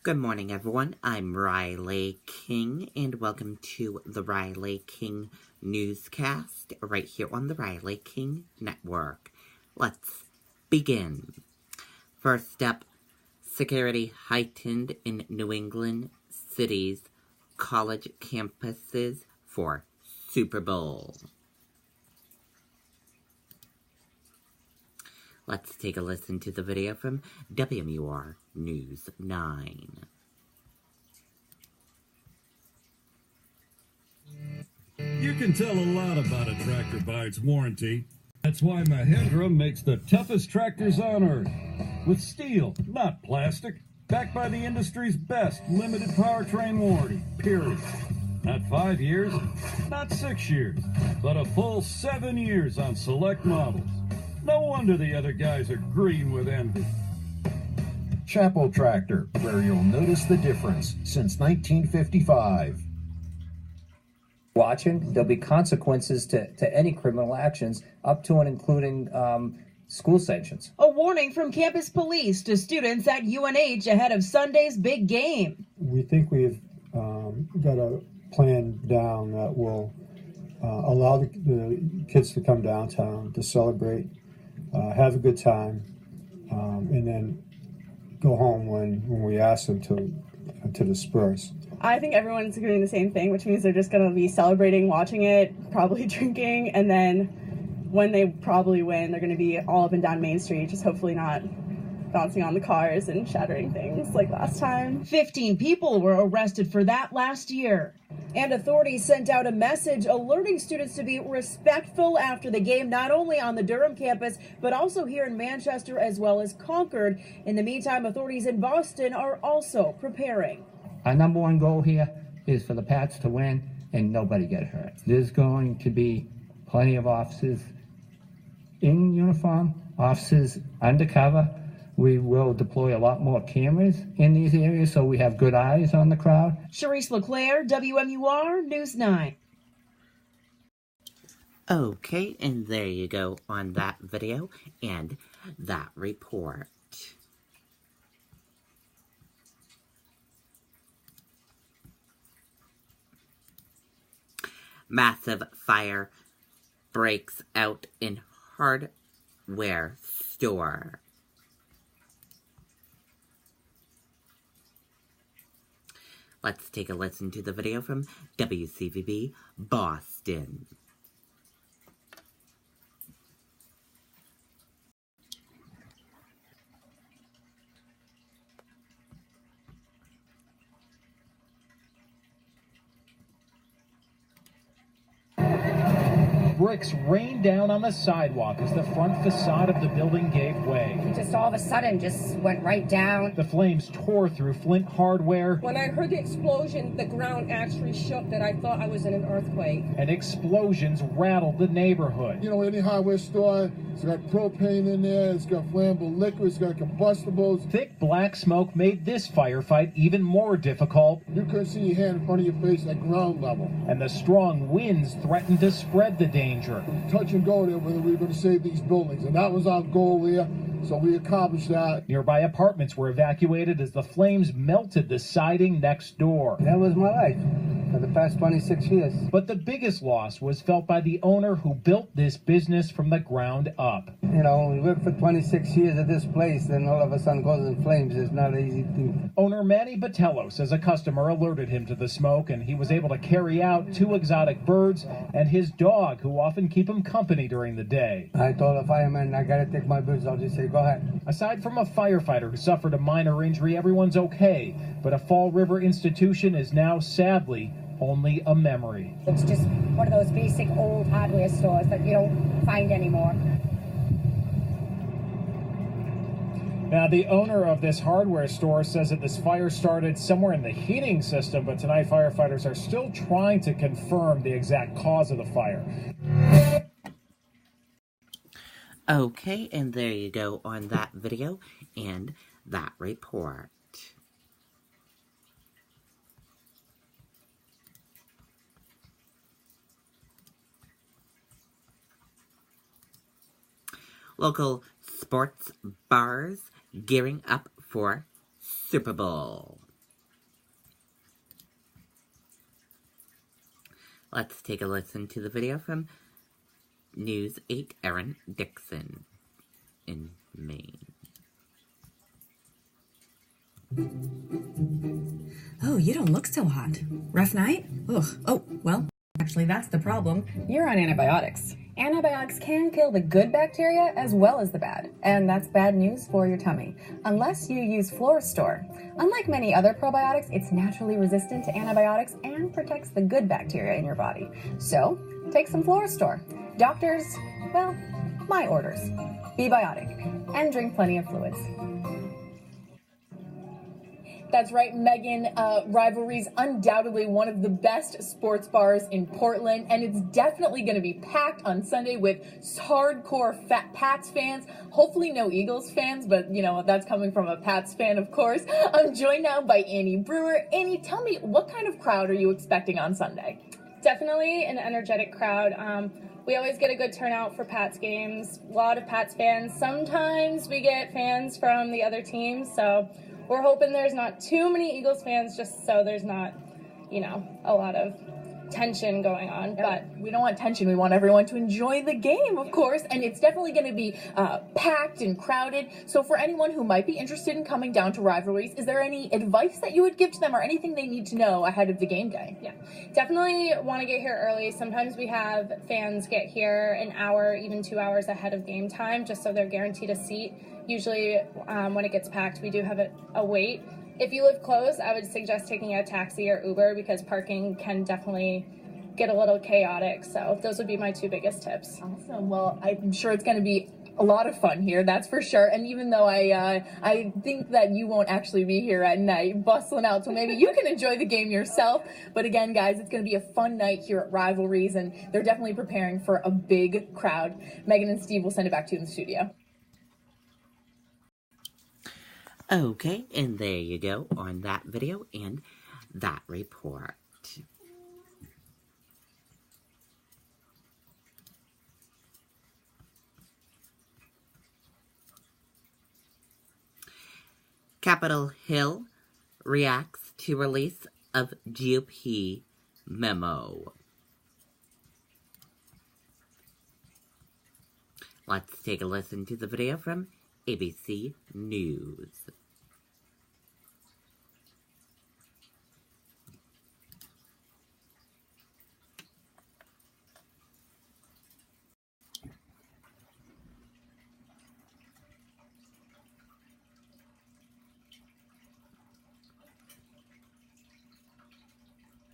Good morning, everyone. I'm Riley King, and welcome to the Riley King Newscast right here on the Riley King Network. Let's begin. First up, security heightened in New England cities' college campuses for Super Bowl. Let's take a listen to the video from WMUR News 9. You can tell a lot about a tractor by its warranty. That's why Mahindra makes the toughest tractors on earth. With steel, not plastic. Backed by the industry's best limited powertrain warranty, period. Not 5 years, not 6 years, but a full 7 years on select models. No wonder the other guys are green with envy. Chapel Tractor, where you'll notice the difference since 1955. Watching, there'll be consequences to any criminal actions, up to and including school sanctions. A warning from campus police to students at UNH ahead of Sunday's big game. We think we've got a plan down that will allow the kids to come downtown to celebrate, have a good time, and then go home when we ask them to disperse. I think everyone's doing the same thing, which means they're just going to be celebrating, watching it, probably drinking, and then when they probably win, they're going to be all up and down Main Street, just hopefully not bouncing on the cars and shattering things like last time. 15 people were arrested for that last year. And authorities sent out a message alerting students to be respectful after the game, not only on the Durham campus, but also here in Manchester as well as Concord. In the meantime, authorities in Boston are also preparing. Our number one goal here is for the Pats to win and nobody get hurt. There's going to be plenty of officers in uniform, officers undercover. We will deploy a lot more cameras in these areas so we have good eyes on the crowd. Charisse LeClaire, WMUR News 9. Okay, and there you go on that video and that report. Massive fire breaks out in hardware store. Let's take a listen to the video from WCVB Boston. Bricks rained down on the sidewalk as the front facade of the building gave way. It just all of a sudden just went right down. The flames tore through Flint hardware. When I heard the explosion, the ground actually shook that I thought I was in an earthquake. And explosions rattled the neighborhood. You know, any hardware store, it's got propane in there, it's got flammable liquid, it's got combustibles. Thick black smoke made this firefight even more difficult. You couldn't see your hand in front of your face at ground level. And the strong winds threatened to spread the danger. Touch and go there whether we were going to save these buildings, and that was our goal there, so we accomplished that. Nearby apartments were evacuated as the flames melted the siding next door. That was my life for the past 26 years. But the biggest loss was felt by the owner who built this business from the ground up. You know, we worked for 26 years at this place, then all of a sudden goes in flames. It's not an easy thing. Owner Manny Botello says a customer alerted him to the smoke, and he was able to carry out 2 exotic birds and his dog, who often keep him company during the day. I told the fireman, I gotta take my birds. I'll just say, go ahead. Aside from a firefighter who suffered a minor injury, everyone's okay. But a Fall River institution is now, sadly, only a memory. It's just one of those basic old hardware stores that you don't find anymore. Now, the owner of this hardware store says that this fire started somewhere in the heating system, but tonight firefighters are still trying to confirm the exact cause of the fire. Okay, and there you go on that video and that report. Local sports bars gearing up for Super Bowl. Let's take a listen to the video from News 8 Erin Dixon in Maine. Oh, you don't look so hot. Rough night? Ugh. Oh, well, actually, that's the problem. You're on antibiotics. Antibiotics can kill the good bacteria as well as the bad, and that's bad news for your tummy, unless you use Florastor. Unlike many other probiotics, it's naturally resistant to antibiotics and protects the good bacteria in your body. So, take some Florastor. Doctors, well, my orders. Be biotic and drink plenty of fluids. That's right, Megan. Rivalry's undoubtedly one of the best sports bars in Portland, and it's definitely going to be packed on Sunday with hardcore Pats fans. Hopefully no Eagles fans, but, you know, that's coming from a Pats fan, of course. I'm joined now by Annie Brewer. Annie, tell me, what kind of crowd are you expecting on Sunday? Definitely an energetic crowd. We always get a good turnout for Pats games. A lot of Pats fans. Sometimes we get fans from the other teams, so we're hoping there's not too many Eagles fans, just so there's not, you know, a lot of tension going on. But we don't want tension. We want everyone to enjoy the game, of course, and it's definitely going to be packed and crowded. So for anyone who might be interested in coming down to Rivalries, is there any advice that you would give to them or anything they need to know ahead of the game day? Yeah, definitely want to get here early. Sometimes we have fans get here an hour, even 2 hours ahead of game time, just so they're guaranteed a seat. Usually when it gets packed, we do have a wait. If you live close, I would suggest taking a taxi or Uber because parking can definitely get a little chaotic. So those would be my two biggest tips. Awesome. Well, I'm sure it's going to be a lot of fun here, that's for sure. And even though I think that you won't actually be here at night bustling out, so maybe you can enjoy the game yourself. But again, guys, it's going to be a fun night here at Rivalries, and they're definitely preparing for a big crowd. Megan and Steve will send it back to you in the studio. Okay, and there you go on that video and that report. Capitol Hill reacts to release of GOP memo. Let's take a listen to the video from ABC News.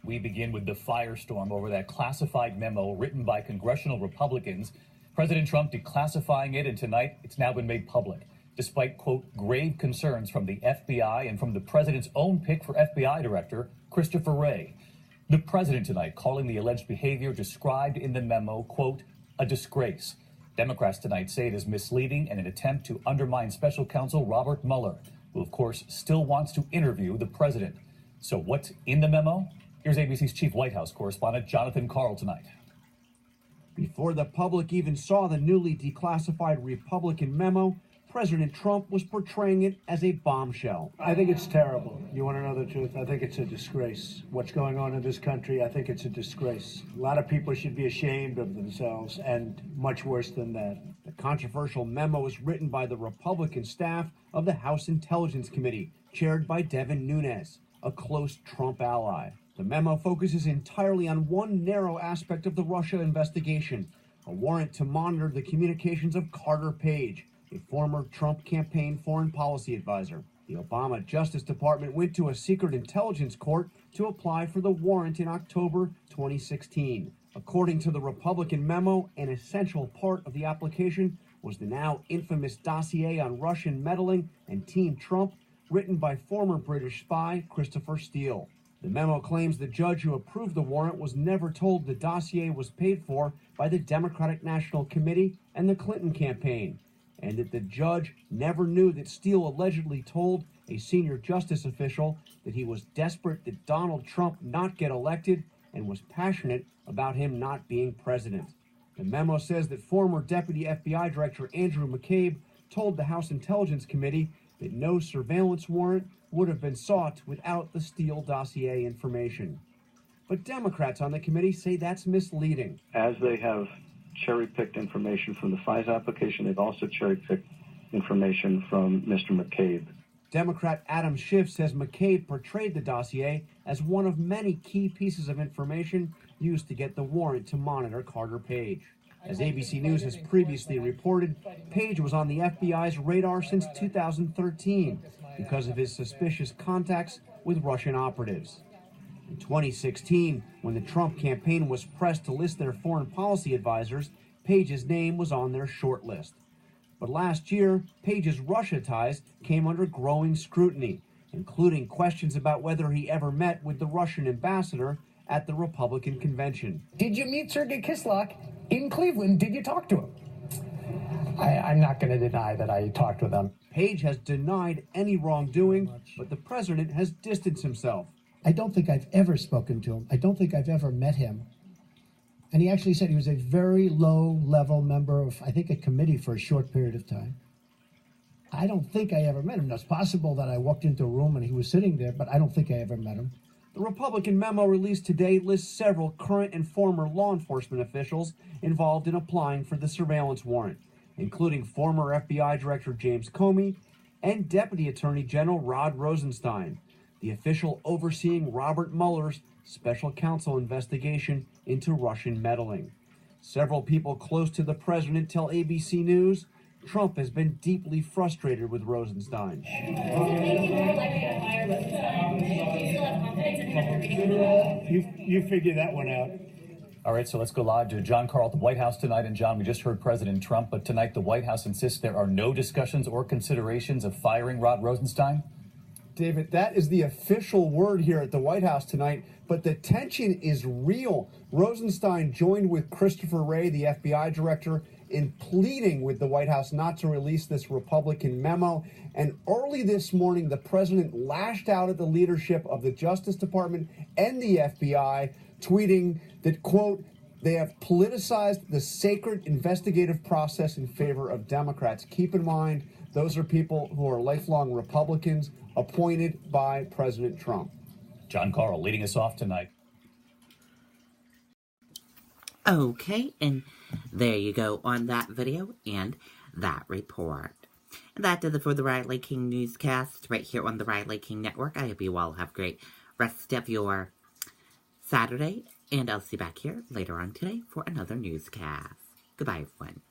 We begin with the firestorm over that classified memo written by congressional Republicans. President Trump declassifying it, and tonight it's now been made public, despite, quote, grave concerns from the FBI and from the president's own pick for FBI director, Christopher Wray. The president tonight calling the alleged behavior described in the memo, quote, a disgrace. Democrats tonight say it is misleading and an attempt to undermine special counsel Robert Mueller, who, of course, still wants to interview the president. So what's in the memo? Here's ABC's chief White House correspondent Jonathan Karl tonight. Before the public even saw the newly declassified Republican memo, President Trump was portraying it as a bombshell. I think it's terrible. You want to know the truth? I think it's a disgrace. What's going on in this country, I think it's a disgrace. A lot of people should be ashamed of themselves, and much worse than that. The controversial memo was written by the Republican staff of the House Intelligence Committee, chaired by Devin Nunes, a close Trump ally. The memo focuses entirely on one narrow aspect of the Russia investigation, a warrant to monitor the communications of Carter Page, a former Trump campaign foreign policy advisor. The Obama Justice Department went to a secret intelligence court to apply for the warrant in October 2016. According to the Republican memo, an essential part of the application was the now infamous dossier on Russian meddling and Team Trump, written by former British spy Christopher Steele. The memo claims the judge who approved the warrant was never told the dossier was paid for by the Democratic National Committee and the Clinton campaign, and that the judge never knew that Steele allegedly told a senior justice official that he was desperate that Donald Trump not get elected and was passionate about him not being president. The memo says that former Deputy FBI Director Andrew McCabe told the House Intelligence Committee that no surveillance warrant would have been sought without the Steele dossier information. but Democrats on the committee say that's misleading. As they have cherry-picked information from the FISA application, they've also cherry-picked information from Mr. McCabe. Democrat Adam Schiff says McCabe portrayed the dossier as one of many key pieces of information used to get the warrant to monitor Carter Page. As ABC News has previously reported, Page was on the FBI's radar since 2013 because of his suspicious contacts with Russian operatives. In 2016, when the Trump campaign was pressed to list their foreign policy advisors, Page's name was on their short list. But last year, Page's Russia ties came under growing scrutiny, including questions about whether he ever met with the Russian ambassador at the Republican convention. Did you meet Sergei Kislyak in Cleveland? Did you talk to him? I'm not going to deny that I talked with him. Page has denied any wrongdoing, but the president has distanced himself. I don't think I've ever spoken to him. I don't think I've ever met him. And he actually said he was a very low-level member of, I think, a committee for a short period of time. I don't think I ever met him. Now, it's possible that I walked into a room and he was sitting there, but I don't think I ever met him. The Republican memo released today lists several current and former law enforcement officials involved in applying for the surveillance warrant, including former FBI Director James Comey and Deputy Attorney General Rod Rosenstein, the official overseeing Robert Mueller's special counsel investigation into Russian meddling. Several people close to the president tell ABC News Trump has been deeply frustrated with Rosenstein. You figure that one out. All right, so let's go live to John Carl at the White House tonight. And John, we just heard President Trump, but tonight the White House insists there are no discussions or considerations of firing Rod Rosenstein. David, that is the official word here at the White House tonight, but the tension is real. Rosenstein joined with Christopher Wray, the FBI director, in pleading with the White House not to release this Republican memo. And early this morning, the president lashed out at the leadership of the Justice Department and the FBI, tweeting that, quote, they have politicized the sacred investigative process in favor of Democrats. Keep in mind, those are people who are lifelong Republicans appointed by President Trump. John Carl leading us off tonight. Okay, and there you go on that video and that report. And that did it for the Riley King Newscast right here on the Riley King Network. I hope you all have a great rest of your Saturday, and I'll see you back here later on today for another newscast. Goodbye, everyone.